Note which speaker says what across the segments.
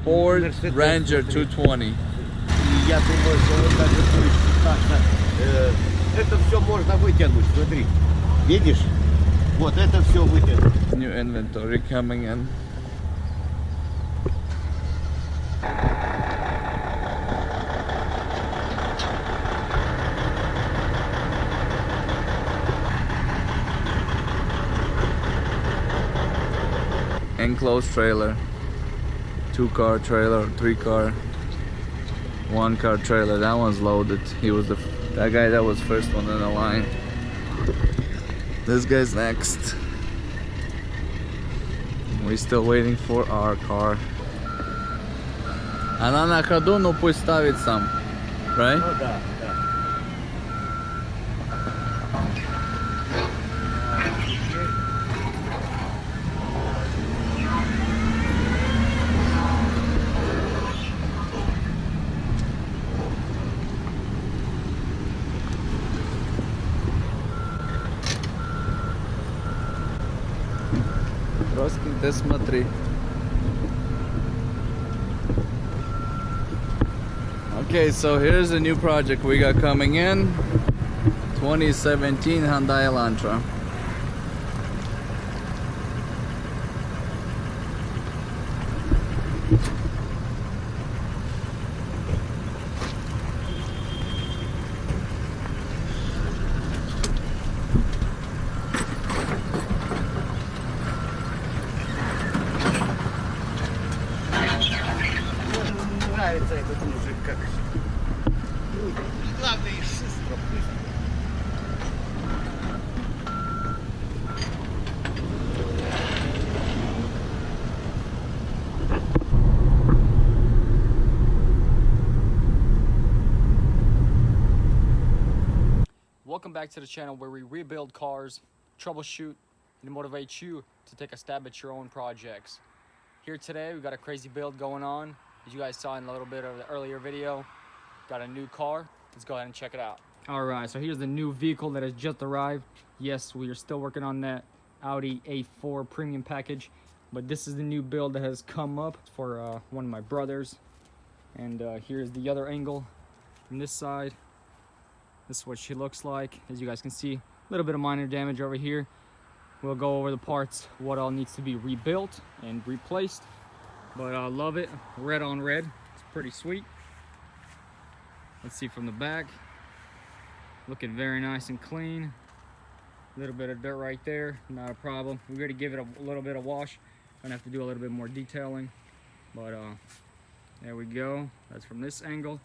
Speaker 1: Ford Ranger 220.
Speaker 2: Я думаю, что вот даже будет шикарно. Это все можно вытянуть, смотри. Видишь? Вот это все вытянуть.
Speaker 1: New inventory coming in. Enclosed trailer, 2-car trailer, 3-car, 1-car trailer. That one's loaded. He was that guy that was first one in the line. This guy's next. We're still waiting for our car. Она на ходу, но пусть ставит сам, right?
Speaker 2: Ну да, да.
Speaker 1: Роскин, ты смотри. Okay, so here's a new project we got coming in. 2017 Hyundai Elantra.
Speaker 2: Нравится этот мужик как. Главное, шустро.
Speaker 3: Welcome back to the channel where we rebuild cars, troubleshoot, and motivate you to take a stab at your own projects. Here today, we got a crazy build going on. As you guys saw in a little bit of the earlier video, got a new car. Let's go ahead and check it out. All right, so here's the new vehicle that has just arrived. Yes, we are still working on that Audi A4 premium package, but this is the new build that has come up for one of my brothers. And here's the other angle from this side. This is what she looks like. As you guys can see, a little bit of minor damage over here. We'll go over the parts, what all needs to be rebuilt and replaced. But I love it, red on red, it's pretty sweet. Let's see from the back. Looking very nice and clean. A little bit of dirt right there, not a problem. We're going to give it a little bit of wash. Gonna have to do a little bit more detailing. But there we go, that's from this angle.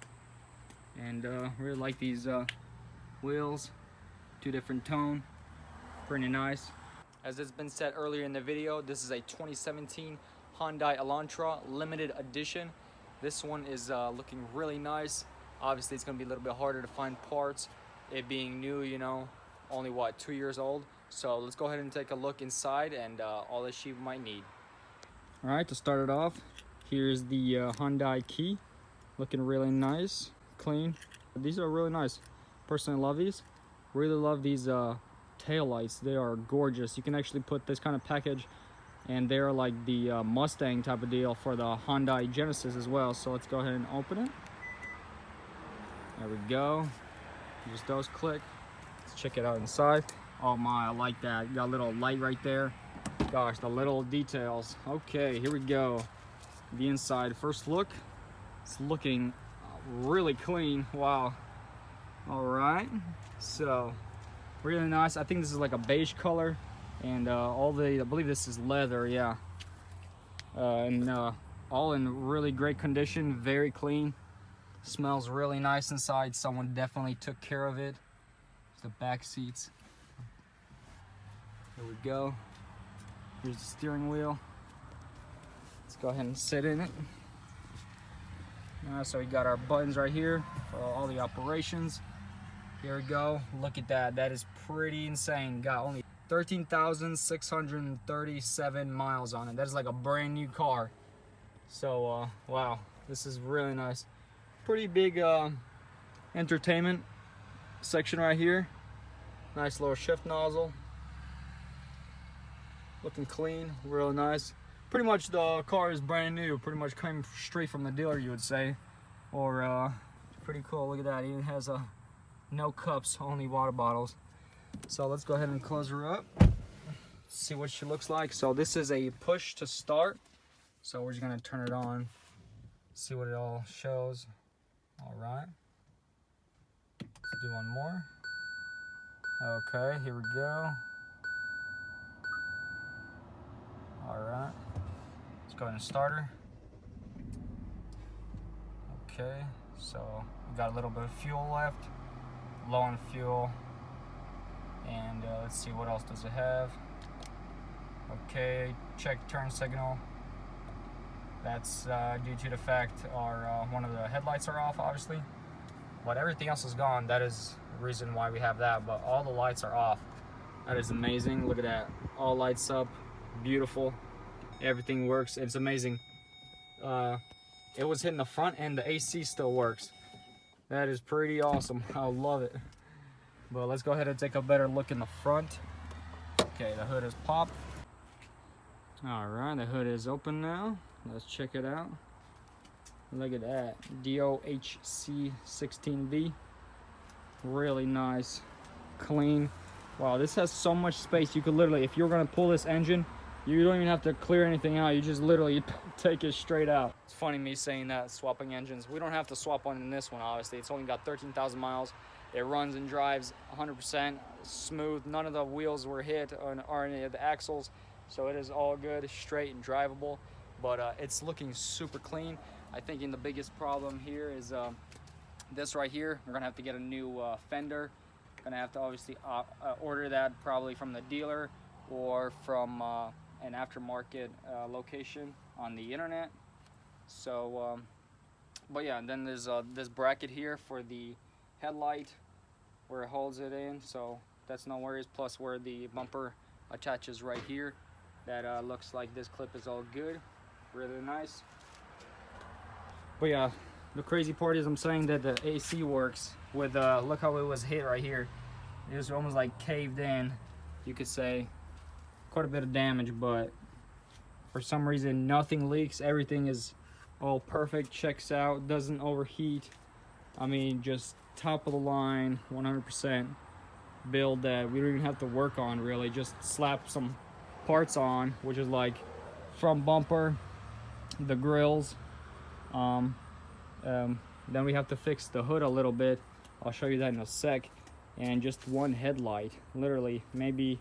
Speaker 3: And really like these wheels, 2 different tone, pretty nice. As it's been said earlier in the video, this is a 2017 Hyundai Elantra limited edition. This one is looking really nice. Obviously it's going to be a little bit harder to find parts, it being new, you know, only what, 2 years old. So let's go ahead and take a look inside and all that she might need. All right, to start it off, here's the Hyundai key, looking really nice, clean. These are really nice. Personally love these. Really love these tail lights. They are gorgeous. You can actually put this kind of package, and they're like the Mustang type of deal for the Hyundai Genesis as well. So let's go ahead and open it. There we go. Just those click. Let's check it out inside. Oh my, I like that. You got a little light right there. Gosh, the little details. Okay, here we go. The inside. First look. It's looking really clean. Wow. All right. So really nice. I think this is like a beige color, and I believe this is leather. Yeah. And all in really great condition. Very clean. Smells really nice inside. Someone definitely took care of it. The back seats. There we go. Here's the steering wheel. Let's go ahead and sit in it. So we got our buttons right here for all the operations. Here we go. Look at that. That is pretty insane. Got only 13,637 miles on it. That is like a brand new car. So wow, this is really nice. Pretty big entertainment section right here. Nice little shift nozzle. Looking clean, real nice. pretty much the car is brand new, pretty much came straight from the dealer, you would say. Or pretty cool. Look at that. It even has no cups, only water bottles. So let's go ahead and close her up, see what she looks like. So this is a push to start, so we're just gonna turn it on, see what it all shows. All right, let's do one more. Okay, here we go. All right, let's go ahead and start her. Okay, so we got a little bit of fuel left, low on fuel. And let's see, what else does it have? Okay, check turn signal. That's due to the fact our one of the headlights are off, obviously. But everything else is gone. That is the reason why we have that. But all the lights are off. That is amazing. Look at that. All lights up. Beautiful. Everything works. It's amazing. It was hitting the front and the AC still works. That is pretty awesome. I love it. But let's go ahead and take a better look in the front. Okay, the hood is popped. All right, the hood is open now. Let's check it out. Look at that, DOHC 16V. Really nice, clean. Wow, this has so much space. You could literally, if you're gonna pull this engine, you don't even have to clear anything out. You just literally take it straight out. It's funny me saying that, swapping engines. We don't have to swap one in this one, obviously. It's only got 13,000 miles. It runs and drives 100% smooth. None of the wheels were hit or any of the axles. So it is all good, straight and drivable. But it's looking super clean. I think the biggest problem here is this right here. We're gonna have to get a new fender. Gonna have to obviously order that probably from the dealer or from an aftermarket location on the internet. So, but yeah, and then there's this bracket here for the headlight where it holds it in, so that's no worries. Plus where the bumper attaches right here, that looks like this clip is all good, really nice. But yeah, the crazy part is I'm saying that the AC works with look how it was hit right here. It was almost like caved in, you could say. Quite a bit of damage, but for some reason nothing leaks. Everything is all perfect, checks out, doesn't overheat. I mean, just top of the line, 100% build that we don't even have to work on really. Just slap some parts on, which is like from bumper, the grills. Then we have to fix the hood a little bit. I'll show you that in a sec. And just one headlight, literally. Maybe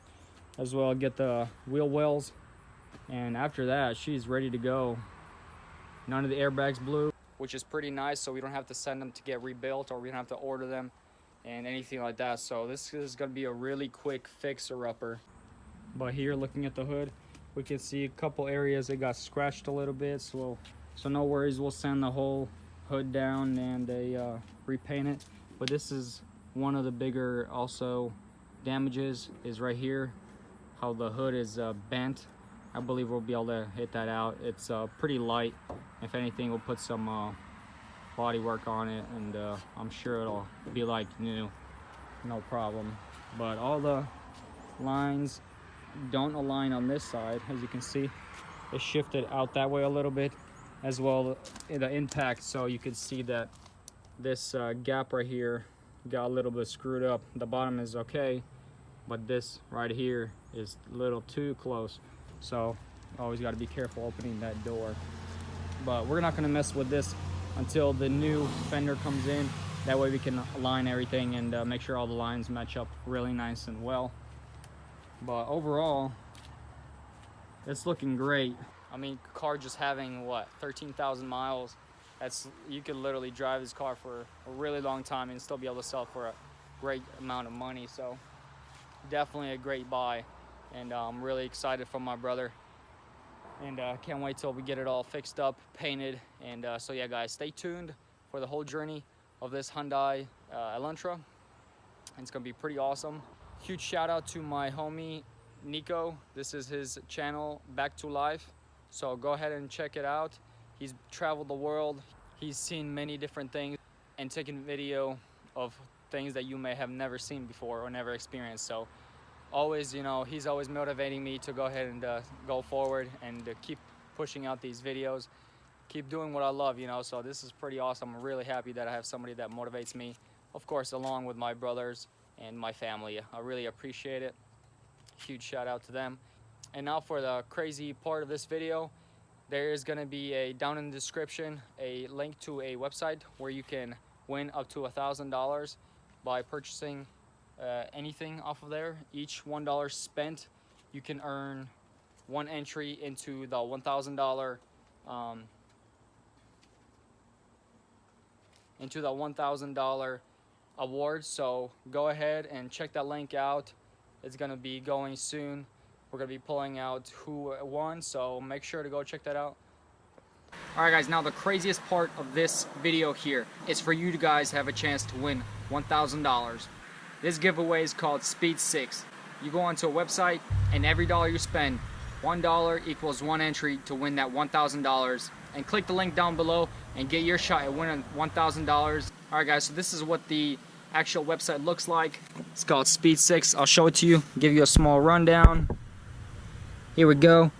Speaker 3: as well get the wheel wells. And after that, she's ready to go. None of the airbags blew, which is pretty nice, so we don't have to send them to get rebuilt, or we don't have to order them and anything like that. So this is gonna be a really quick fixer-upper. But here, looking at the hood, we can see a couple areas it got scratched a little bit, so no worries, we'll sand the whole hood down and repaint it. But this is one of the bigger also damages, is right here, how the hood is bent. I believe we'll be able to hit that out. It's pretty light. If anything, we'll put some body work on it, and I'm sure it'll be like new, no problem. But all the lines don't align on this side. As you can see, it shifted out that way a little bit, as well in the impact. So you can see that this gap right here got a little bit screwed up. The bottom is okay, but this right here is a little too close. So always got to be careful opening that door. But we're not going to mess with this until the new fender comes in. That way we can align everything and make sure all the lines match up really nice and well. But overall, it's looking great. I mean, car just having what, 13,000 miles. You could literally drive this car for a really long time and still be able to sell for a great amount of money. So definitely a great buy. And I'm really excited for my brother, and can't wait till we get it all fixed up, painted. And so yeah, guys, stay tuned for the whole journey of this Hyundai Elantra. It's gonna be pretty awesome. Huge shout out to my homie Nico. This is his channel, Back to Life, so go ahead and check it out. He's traveled the world, he's seen many different things and taken video of things that you may have never seen before or never experienced. So always, you know, he's always motivating me to go ahead and go forward and keep pushing out these videos. Keep doing what I love, you know, so this is pretty awesome. I'm really happy that I have somebody that motivates me, of course, along with my brothers and my family. I really appreciate it. Huge shout out to them. And now for the crazy part of this video, there is going to be down in the description a link to a website where you can win up to $1,000 by purchasing anything off of there. Each $1 spent, you can earn one entry into the $1,000 award. So go ahead and check that link out. It's gonna be going soon. We're gonna be pulling out who won, so make sure to go check that out. Alright guys, now the craziest part of this video here is for you guys to have a chance to win $1,000. This giveaway is called Speed 6. You go onto a website and every dollar you spend, $1 equals one entry to win that $1,000. And click the link down below and get your shot at winning $1,000. Alright guys, so this is what the actual website looks like. It's called Speed 6. I'll show it to you, give you a small rundown. Here we go.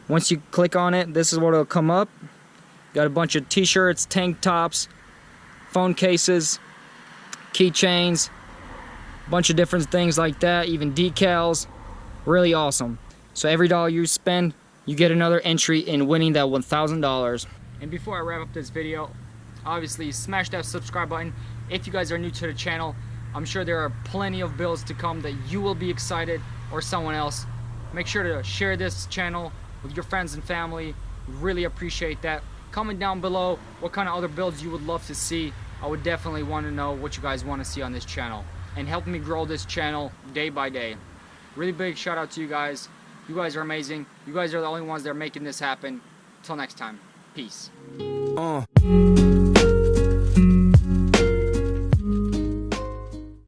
Speaker 3: Once you click on it, this is what it'll come up. Got a bunch of t-shirts, tank tops, phone cases, keychains, bunch of different things like that, even decals. Really awesome. So every dollar you spend, you get another entry in winning that $1,000. And before I wrap up this video, obviously smash that subscribe button. If you guys are new to the channel, I'm sure there are plenty of builds to come that you will be excited, or someone else. Make sure to share this channel with your friends and family. Really appreciate that. Comment down below what kind of other builds you would love to see. I would definitely want to know what you guys want to see on this channel, and help me grow this channel day by day. Really big shout out to you guys. You guys are amazing. You guys are the only ones that are making this happen. Till next time, peace.